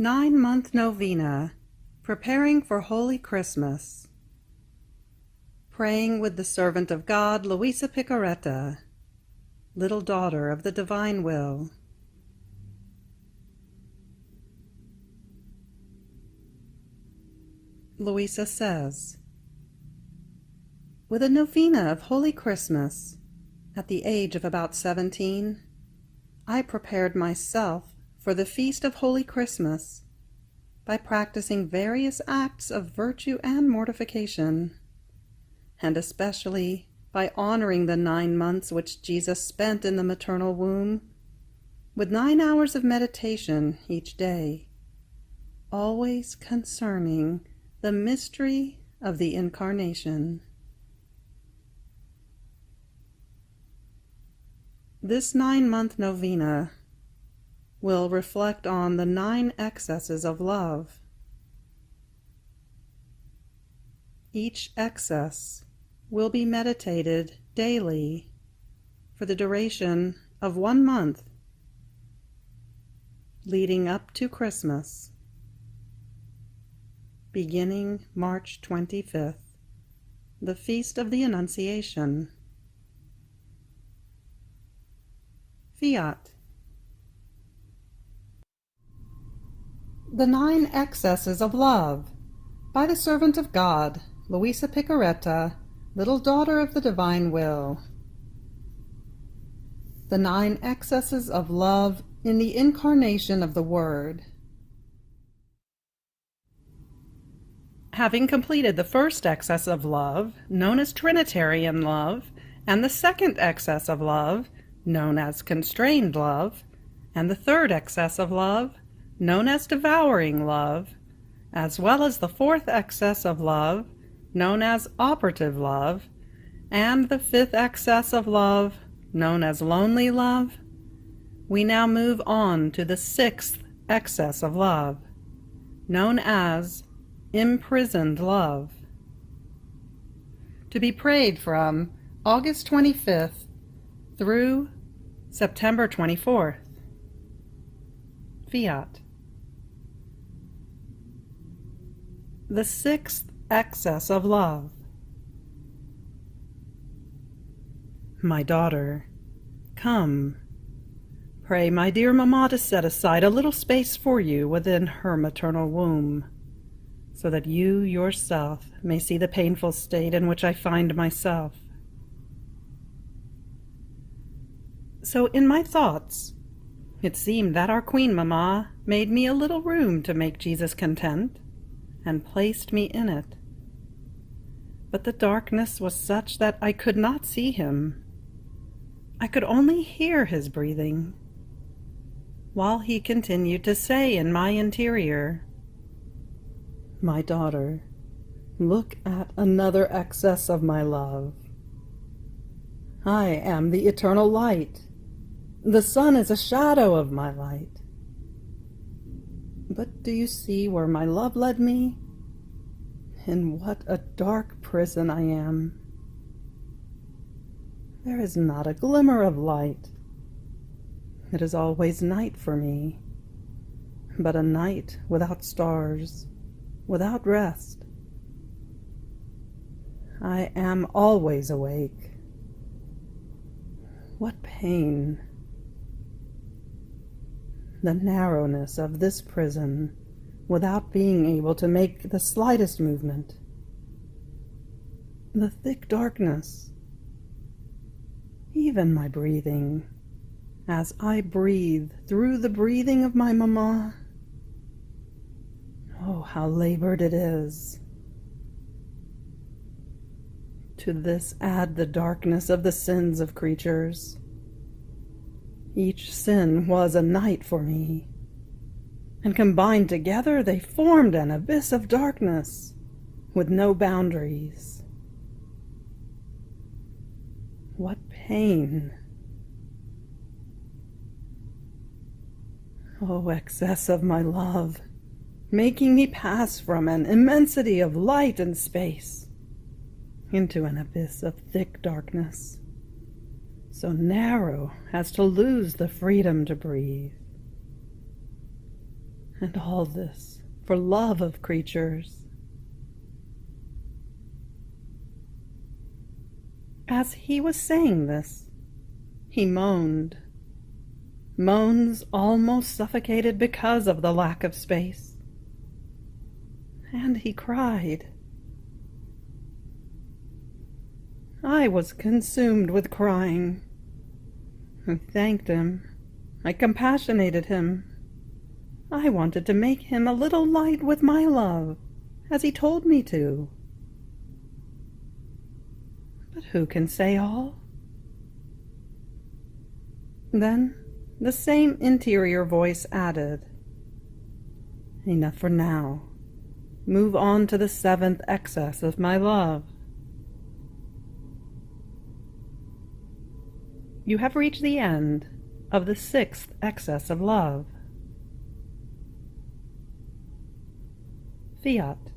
9-month Novena, preparing for Holy Christmas. Praying with the servant of God, Luisa Picaretta, little daughter of the divine will. Luisa says, with a novena of Holy Christmas, at the age of about 17, I prepared myself for the feast of Holy Christmas by practicing various acts of virtue and mortification, and especially by honoring the 9 months which Jesus spent in the maternal womb, with 9 hours of meditation each day, always concerning the mystery of the Incarnation. This 9-month novena will reflect on the 9 excesses of love. Each excess will be meditated daily for the duration of 1 month, leading up to Christmas, beginning March 25th, the Feast of the Annunciation. Fiat. The 9 Excesses of Love, by the servant of God, Luisa Picaretta, little daughter of the divine will. The 9 excesses of love in the incarnation of the Word. Having completed the first excess of love, known as Trinitarian love, and the second excess of love, known as constrained love, and the third excess of love, known as devouring love, as well as the fourth excess of love, known as operative love, and the 5th excess of love, known as lonely love, we now move on to the 6th excess of love, known as imprisoned love, to be prayed from August 25th through September 24th. Fiat. The 6th excess of love. My daughter, come. Pray my dear mamma to set aside a little space for you within her maternal womb, so that you yourself may see the painful state in which I find myself. So in my thoughts, it seemed that our Queen Mamma made me a little room to make Jesus content, and placed me in it. But the darkness was such that I could not see him. I could only hear his breathing, while he continued to say in my interior, my daughter, look at another excess of my love. I am the eternal light. The sun is a shadow of my light. But do you see where my love led me? In what a dark prison I am. There is not a glimmer of light. It is always night for me, but a night without stars, without rest. I am always awake. What pain! The narrowness of this prison, without being able to make the slightest movement. The thick darkness. Even my breathing, as I breathe through the breathing of my mamma. Oh, how labored it is. To this add the darkness of the sins of creatures. Each sin was a night for me, and combined together they formed an abyss of darkness with no boundaries. What pain! Oh, excess of my love, making me pass from an immensity of light and space into an abyss of thick darkness, so narrow as to lose the freedom to breathe. And all this for love of creatures. As he was saying this, he moaned. Moans almost suffocated because of the lack of space. And he cried. I was consumed with crying. I thanked him. I compassionated him. I wanted to make him a little light with my love, as he told me to. But who can say all? Then the same interior voice added, Enough for now. Move on to the 7th excess of my love. You have reached the end of the 6th excess of love. Fiat.